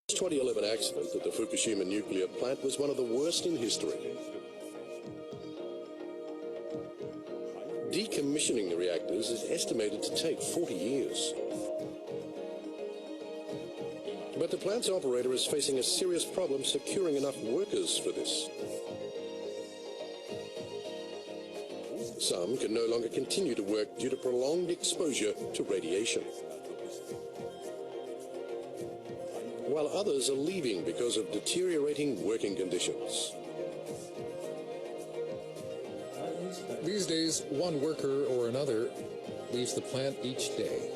The 2011 accident at the Fukushima nuclear plant was one of the worst in history. Decommissioning the reactors is estimated to take 40 years. But the plant's operator is facing a serious problem securing enough workers for this. Some can no longer continue to work due to prolonged exposure to radiation, while others are leaving because of deteriorating working conditions. These days, one worker or another leaves the plant each day.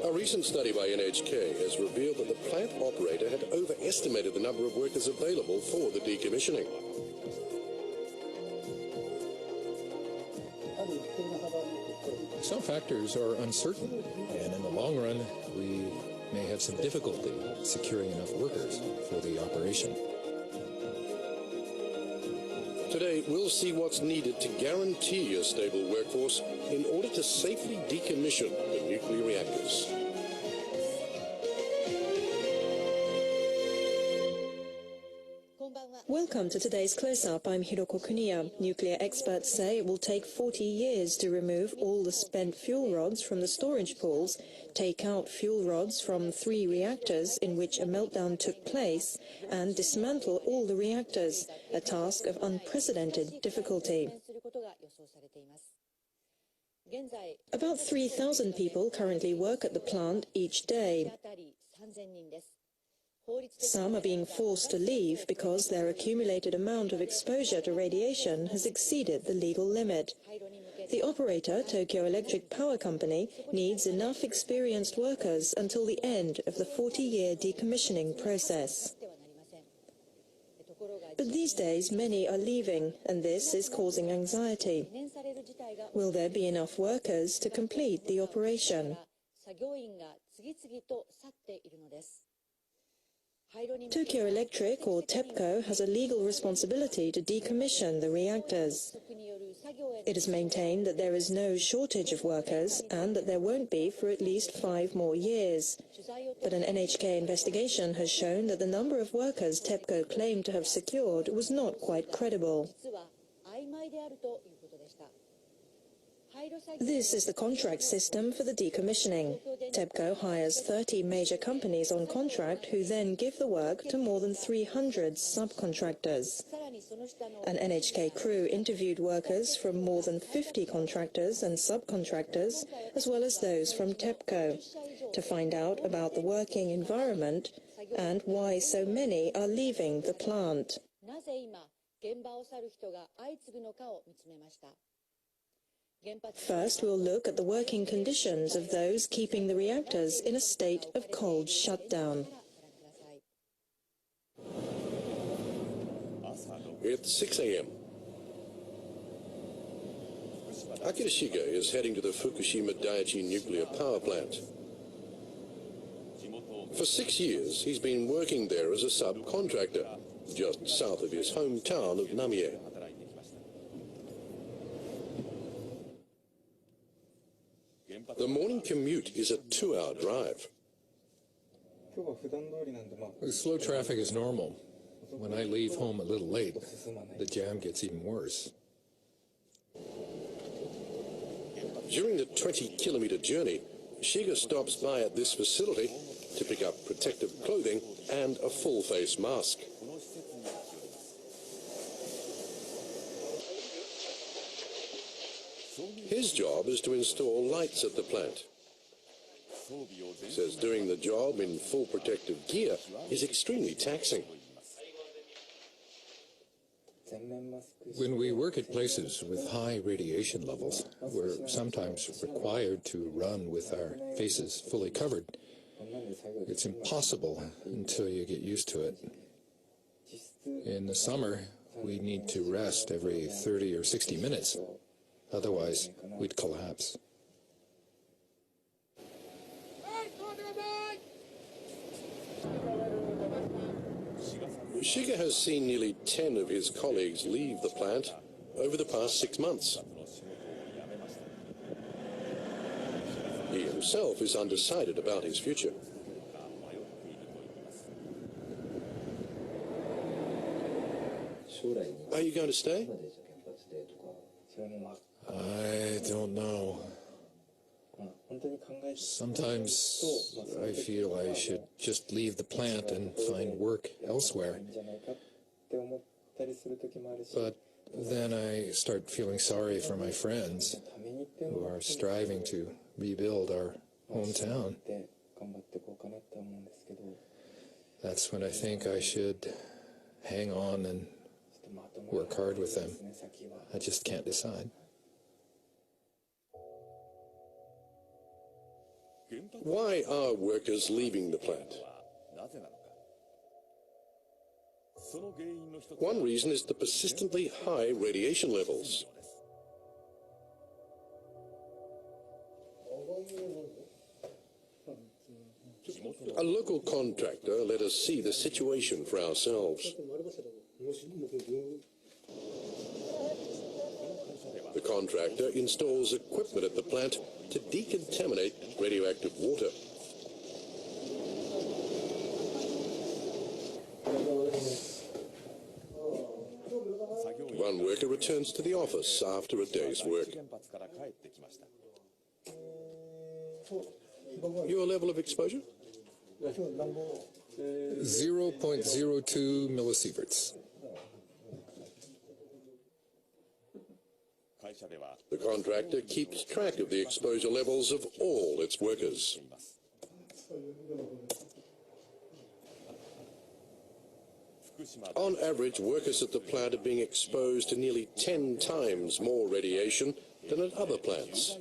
A recent study by NHK has revealed that the plant operator had overestimated the number of workers available for the decommissioning. Some factors are uncertain, and in the long run, we may have some difficulty securing enough workers for the operation. Today, we'll see what's needed to guarantee a stable workforce in order to safely decommission the nuclear reactors. Welcome to today's close-up. I'm Hiroko Kuniya. Nuclear experts say it will take 40 years to remove all the spent fuel rods from the storage pools, take out fuel rods from 3 reactors in which a meltdown took place, and dismantle all the reactors, a task of unprecedented difficulty. About 3,000 people currently work at the plant each day. Some are being forced to leave because their accumulated amount of exposure to radiation has exceeded the legal limit. The operator, Tokyo Electric Power Company, needs enough experienced workers until the end of the 40-year decommissioning process. But these days, many are leaving, and this is causing anxiety. Will there be enough workers to complete the operation? Tokyo Electric, or TEPCO, has a legal responsibility to decommission the reactors. It has maintained that there is no shortage of workers and that there won't be for at least 5 more years. But an NHK investigation has shown that the number of workers TEPCO claimed to have secured was not quite credible. This is the contract system for the decommissioning. TEPCO hires 30 major companies on contract who then give the work to more than 300 subcontractors. An NHK crew interviewed workers from more than 50 contractors and subcontractors, as well as those from TEPCO, to find out about the working environment and why so many are leaving the plant. First, we'll look at the working conditions of those keeping the reactors in a state of cold shutdown. It's 6 a.m. Akira Shiga is heading to the Fukushima Daiichi nuclear power plant. For 6 years, he's been working there as a subcontractor, just south of his hometown of Namie. The morning commute is a 2-hour drive. The slow traffic is normal. When I leave home a little late, the jam gets even worse. During the 20-kilometer journey, Shiga stops by at this facility to pick up protective clothing and a full-face mask. His job is to install lights at the plant. He says doing the job in full protective gear is extremely taxing. When we work at places with high radiation levels, we're sometimes required to run with our faces fully covered. It's impossible until you get used to it. In the summer, we need to rest every 30 or 60 minutes. Otherwise, we'd collapse. Shiga has seen nearly 10 of his colleagues leave the plant over the past 6 months. He and himself is undecided about his future. Are you going to stay? I don't know. Sometimes I feel I should just leave the plant and find work elsewhere. But then I start feeling sorry for my friends who are striving to rebuild our hometown. That's when I think I should hang on and work hard with them. I just can't decide. Why are workers leaving the plant? One reason is the persistently high radiation levels. A local contractor let us see the situation for ourselves. The contractor installs equipment at the plant to decontaminate radioactive water. One worker returns to the office after a day's work. Your level of exposure? 0.02 millisieverts. The contractor keeps track of the exposure levels of all its workers. On average, workers at the plant are being exposed to nearly 10 times more radiation than at other plants.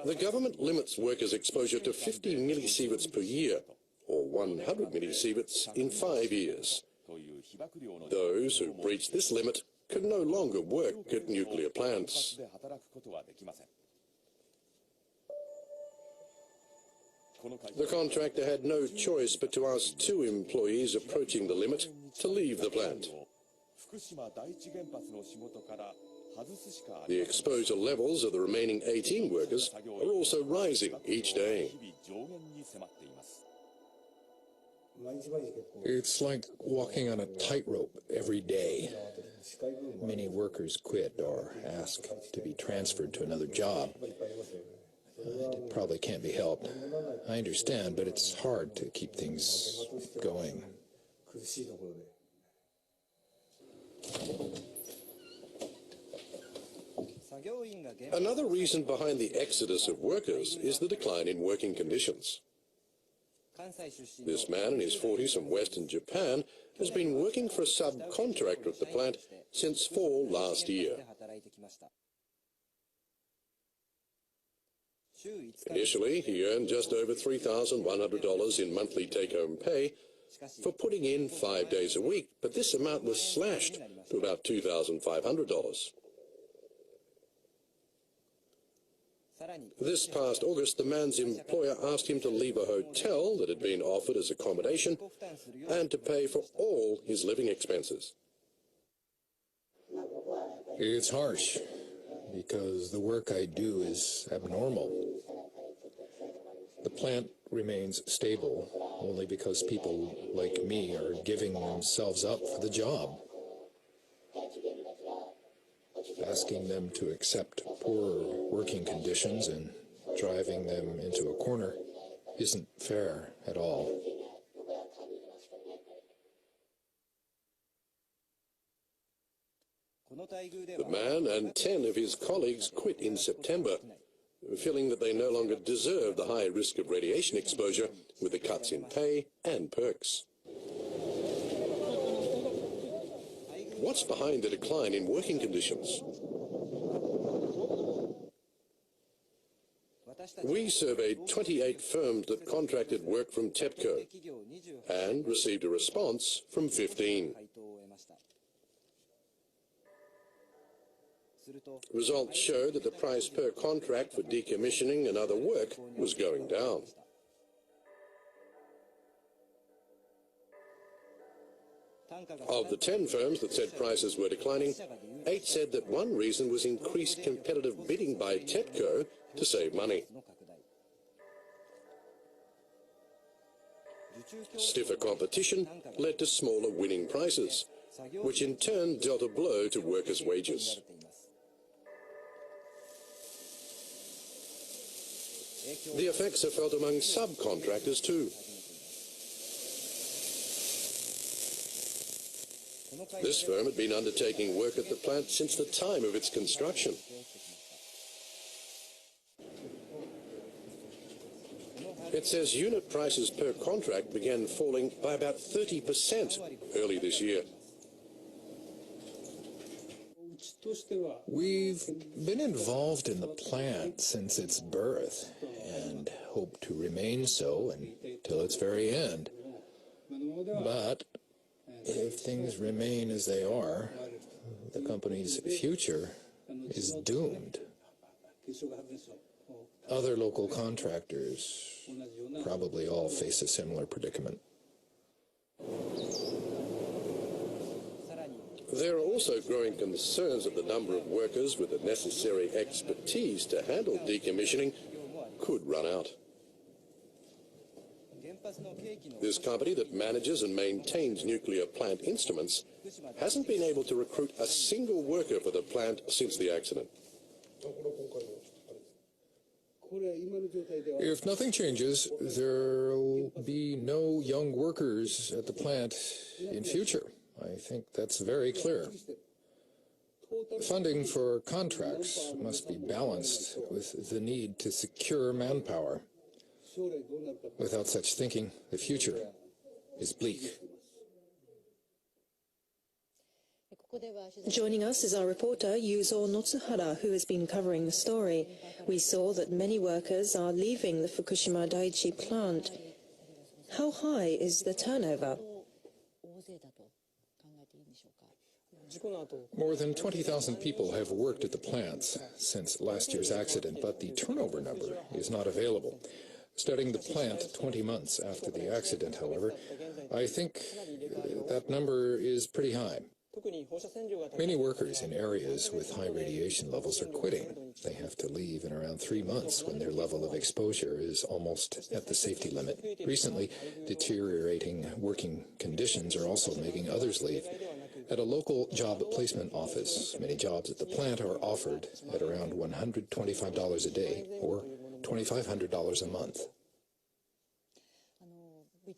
The government limits workers' exposure to 50 millisieverts per year, or 100 millisieverts in 5 years. Those who breach this limit can no longer work at nuclear plants. The contractor had no choice but to ask 2 employees approaching the limit to leave the plant. The exposure levels of the remaining 18 workers are also rising each day. It's like walking on a tightrope every day. Many workers quit or ask to be transferred to another job. It probably can't be helped. I understand, but it's hard to keep things going. Another reason behind the exodus of workers is the decline in working conditions. This man in his 40s from Western Japan has been working for a subcontractor at the plant since fall last year. Initially, he earned just over $3,100 in monthly take-home pay for putting in 5 days a week, but this amount was slashed to about $2,500. This past August, the man's employer asked him to leave a hotel that had been offered as accommodation and to pay for all his living expenses. It's harsh, because the work I do is abnormal. The plant remains stable only because people like me are giving themselves up for the job. Asking them to accept poor working conditions and driving them into a corner isn't fair at all. The man and 10 of his colleagues quit in September, feeling that they no longer deserve the high risk of radiation exposure with the cuts in pay and perks. What's behind the decline in working conditions? We surveyed 28 firms that contracted work from TEPCO and received a response from 15. Results showed that the price per contract for decommissioning and other work was going down. Of the 10 firms that said prices were declining, 8 said that one reason was increased competitive bidding by TEPCO to save money. Stiffer competition led to smaller winning prices, which in turn dealt a blow to workers' wages. The effects are felt among subcontractors too. This firm had been undertaking work at the plant since the time of its construction. It says unit prices per contract began falling by about 30% early this year. We've been involved in the plant since its birth and hope to remain so until its very end. But if things remain as they are, the company's future is doomed. Other local contractors probably all face a similar predicament. There are also growing concerns that the number of workers with the necessary expertise to handle decommissioning could run out. This company that manages and maintains nuclear plant instruments hasn't been able to recruit a single worker for the plant since the accident. If nothing changes, there'll be no young workers at the plant in future. I think that's very clear. Funding for contracts must be balanced with the need to secure manpower. Without such thinking, the future is bleak. Joining us is our reporter Yuzo Notsuhara, who has been covering the story. We saw that many workers are leaving the Fukushima Daiichi plant. How high is the turnover? More than 20,000 people have worked at the plants since last year's accident, but the turnover number is not available. Studying the plant 20 months after the accident, however, I think that number is pretty high. Many workers in areas with high radiation levels are quitting. They have to leave in around 3 months when their level of exposure is almost at the safety limit. Recently, deteriorating working conditions are also making others leave. At a local job placement office, many jobs at the plant are offered at around $125 a day or $2,500 a month.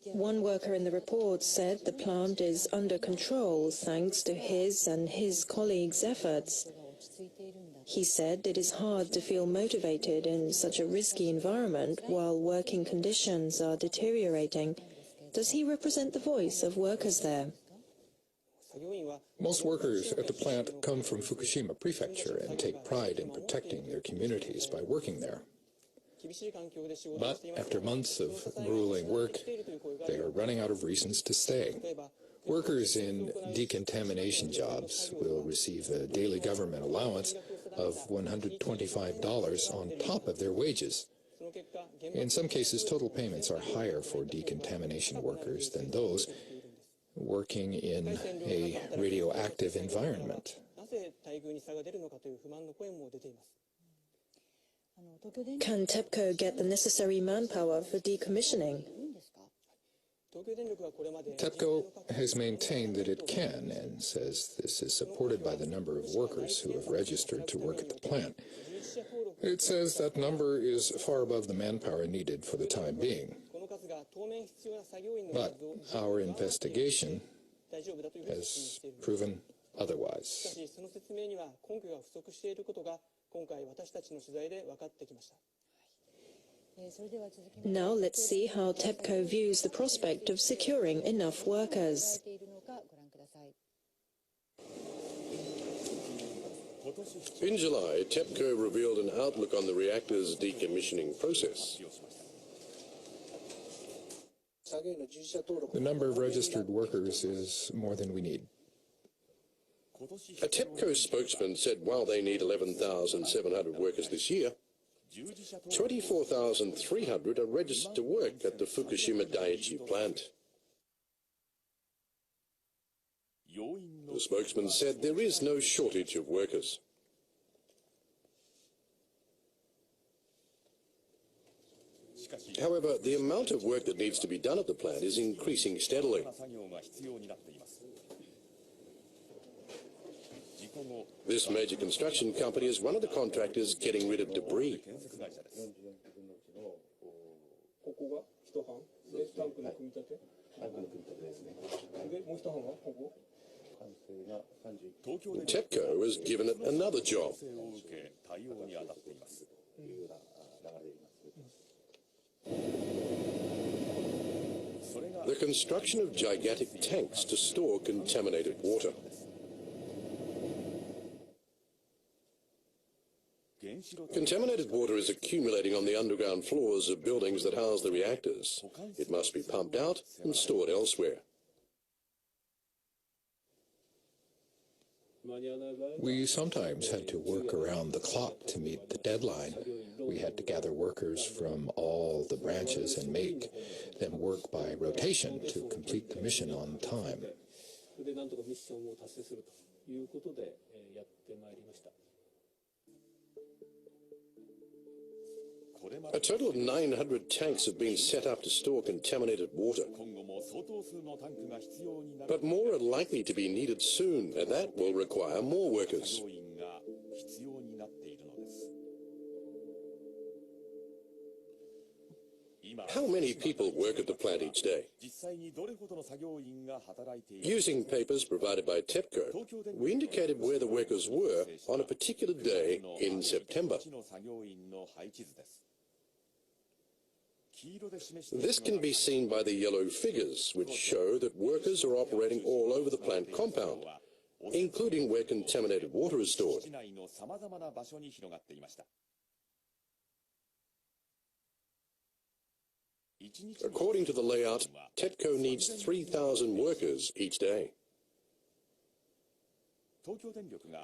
One worker in the report said the plant is under control thanks to his and his colleagues' efforts. He said it is hard to feel motivated in such a risky environment while working conditions are deteriorating. Does he represent the voice of workers there? Most workers at the plant come from Fukushima Prefecture and take pride in protecting their communities by working there. But after months of grueling work, they are running out of reasons to stay. Workers in decontamination jobs will receive a daily government allowance of $125 on top of their wages. In some cases, total payments are higher for decontamination workers than those working in a radioactive environment. Can TEPCO get the necessary manpower for decommissioning? TEPCO has maintained that it can and says this is supported by the number of workers who have registered to work at the plant. It says that number is far above the manpower needed for the time being. But our investigation has proven otherwise. Now let's see how TEPCO views the prospect of securing enough workers. In July, TEPCO revealed an outlook on the reactor's decommissioning process. The number of registered workers is more than we need. A TEPCO spokesman said while they need 11,700 workers this year, 24,300 are registered to work at the Fukushima Daiichi plant. The spokesman said there is no shortage of workers. However, the amount of work that needs to be done at the plant is increasing steadily. This major construction company is one of the contractors getting rid of debris. TEPCO has given it another job. The construction of gigantic tanks to store contaminated water. Contaminated water is accumulating on the underground floors of buildings that house the reactors. It must be pumped out and stored elsewhere. We sometimes had to work around the clock to meet the deadline. We had to gather workers from all the branches and make them work by rotation to complete the mission on time. A total of 900 tanks have been set up to store contaminated water. But more are likely to be needed soon, and that will require more workers. How many people work at the plant each day? Using papers provided by TEPCO, we indicated where the workers were on a particular day in September. This can be seen by the yellow figures, which show that workers are operating all over the plant compound, including where contaminated water is stored. According to the layout, TEPCO needs 3,000 workers each day.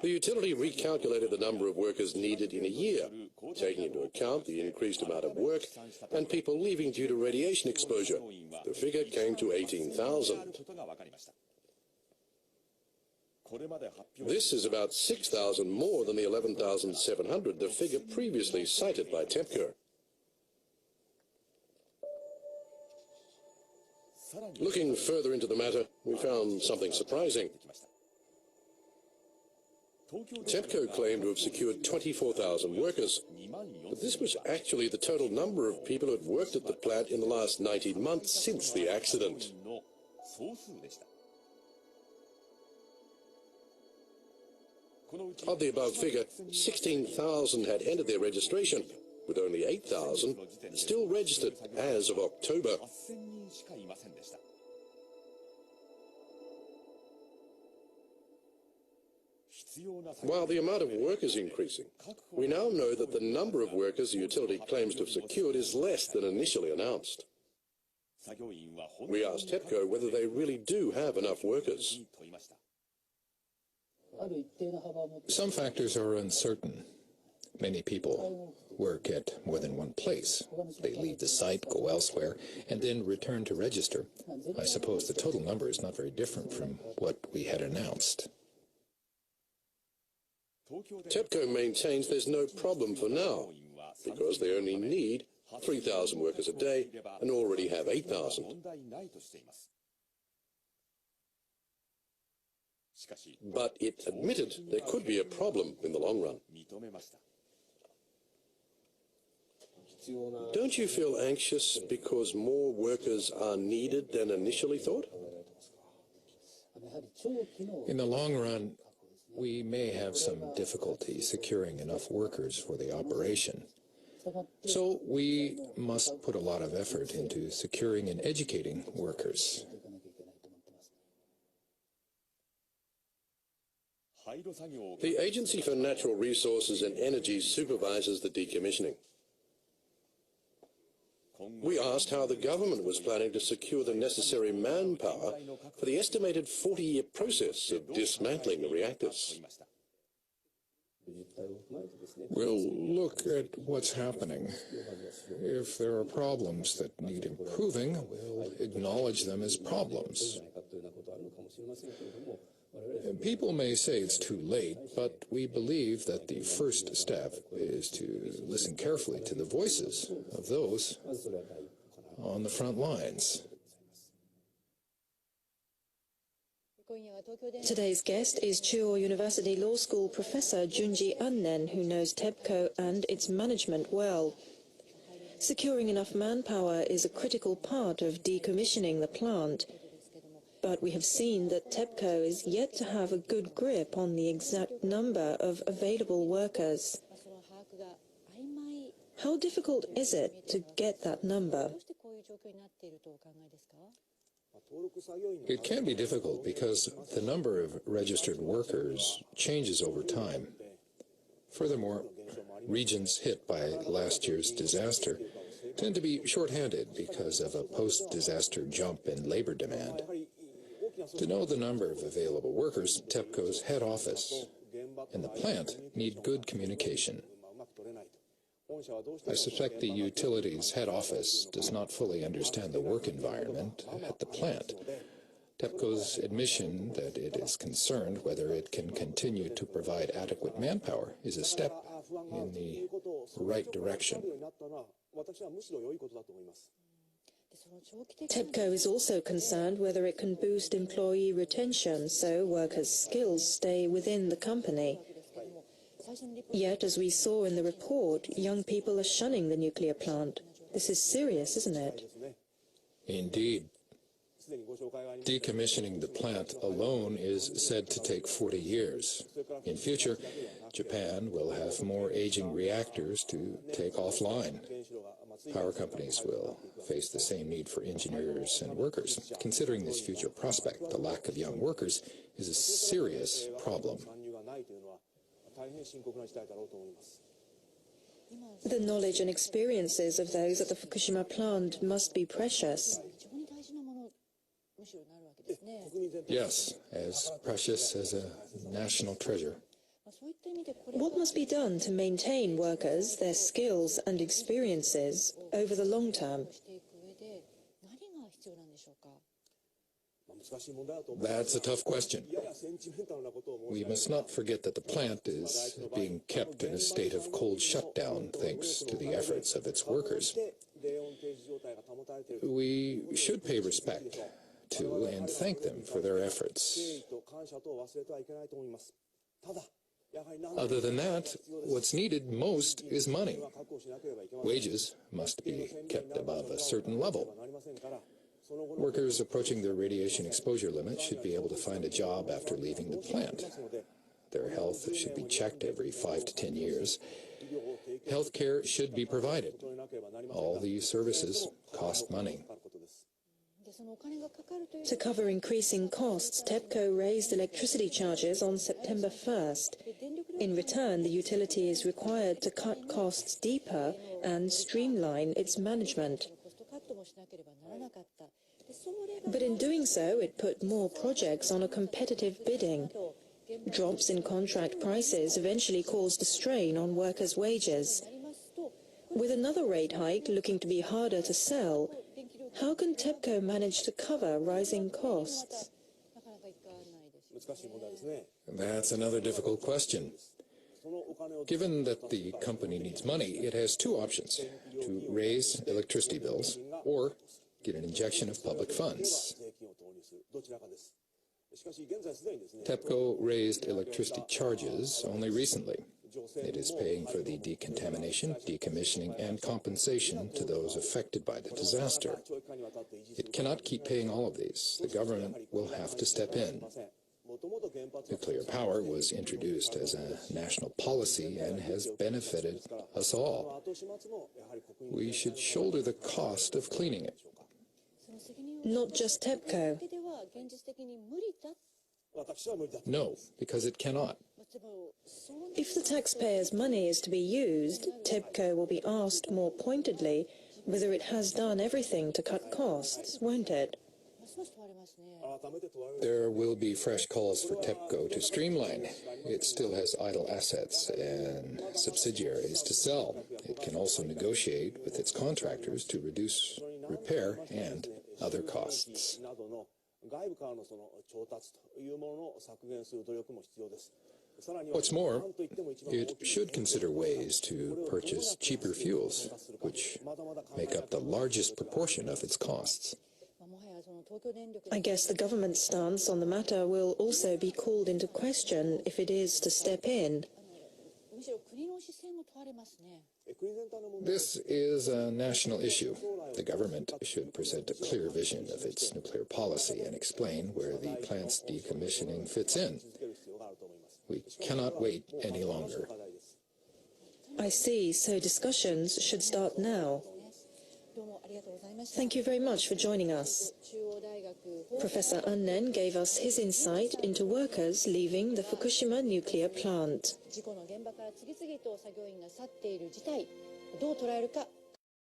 The utility recalculated the number of workers needed in a year, taking into account the increased amount of work and people leaving due to radiation exposure. The figure came to 18,000. This is about 6,000 more than the 11,700, the figure previously cited by TEPCO. Looking further into the matter, we found something surprising. TEPCO claimed to have secured 24,000 workers, but this was actually the total number of people who had worked at the plant in the last 19 months since the accident. Of the above figure, 16,000 had ended their registration, with only 8,000 still registered as of October. While the amount of work is increasing, we now know that the number of workers the utility claims to have secured is less than initially announced. We asked TEPCO whether they really do have enough workers. Some factors are uncertain. Many people work at more than one place. They leave the site, go elsewhere, and then return to register. I suppose the total number is not very different from what we had announced. TEPCO maintains there's no problem for now, because they only need 3,000 workers a day and already have 8,000. But it admitted there could be a problem in the long run. Don't you feel anxious because more workers are needed than initially thought? In the long run, we may have some difficulty securing enough workers for the operation. So we must put a lot of effort into securing and educating workers. The Agency for Natural Resources and Energy supervises the decommissioning. We asked how the government was planning to secure the necessary manpower for the estimated 40-year process of dismantling the reactors. We'll look at what's happening. If there are problems that need improving, we'll acknowledge them as problems. People may say it's too late, but we believe that the first step is to listen carefully to the voices of those on the front lines. Today's guest is Chuo University Law School professor Junji Annen, who knows TEPCO and its management well. Securing enough manpower is a critical part of decommissioning the plant. But we have seen that TEPCO is yet to have a good grip on the exact number of available workers. How difficult is it to get that number? It can be difficult because the number of registered workers changes over time. Furthermore, regions hit by last year's disaster tend to be short-handed because of a post-disaster jump in labor demand. To know the number of available workers, TEPCO's head office and the plant need good communication. I suspect the utilities head office does not fully understand the work environment at the plant. TEPCO's admission that it is concerned whether it can continue to provide adequate manpower is a step in the right direction. TEPCO is also concerned whether it can boost employee retention so workers' skills stay within the company. Yet, as we saw in the report, young people are shunning the nuclear plant. This is serious, isn't it? Indeed. Decommissioning the plant alone is said to take 40 years. In future, Japan will have more aging reactors to take offline. Power companies will face the same need for engineers and workers. Considering this future prospect, the lack of young workers is a serious problem. The knowledge and experiences of those at the Fukushima plant must be precious. Yes, as precious as a national treasure. What must be done to maintain workers, their skills and experiences over the long term? That's a tough question. We must not forget that the plant is being kept in a state of cold shutdown thanks to the efforts of its workers. We should pay respect to and thank them for their efforts. Other than that, what's needed most is money. Wages must be kept above a certain level. Workers approaching their radiation exposure limit should be able to find a job after leaving the plant. Their health should be checked every 5 to 10 years. Health care should be provided. All these services cost money. To cover increasing costs, TEPCO raised electricity charges on September 1st. In return, the utility is required to cut costs deeper and streamline its management. But in doing so, it put more projects on a competitive bidding. Drops in contract prices eventually caused a strain on workers' wages. With another rate hike looking to be harder to sell, how can TEPCO manage to cover rising costs? That's another difficult question. Given that the company needs money, it has two options: to raise electricity bills or get an injection of public funds. TEPCO raised electricity charges only recently. It is paying for the decontamination, decommissioning, and compensation to those affected by the disaster. It cannot keep paying all of these. The government will have to step in. Nuclear power was introduced as a national policy and has benefited us all. We should shoulder the cost of cleaning it. Not just TEPCO. No, because it cannot. If the taxpayers' money is to be used, TEPCO will be asked more pointedly whether it has done everything to cut costs, won't it? There will be fresh calls for TEPCO to streamline. It still has idle assets and subsidiaries to sell. It can also negotiate with its contractors to reduce repair and other costs. What's more, it should consider ways to purchase cheaper fuels, which make up the largest proportion of its costs. I guess the government's stance on the matter will also be called into question if it is to step in. This is a national issue. The government should present a clear vision of its nuclear policy and explain where the plant's decommissioning fits in. We cannot wait any longer. I see, so discussions should start now. Thank you very much for joining us. Professor Annen gave us his insight into workers leaving the Fukushima nuclear plant.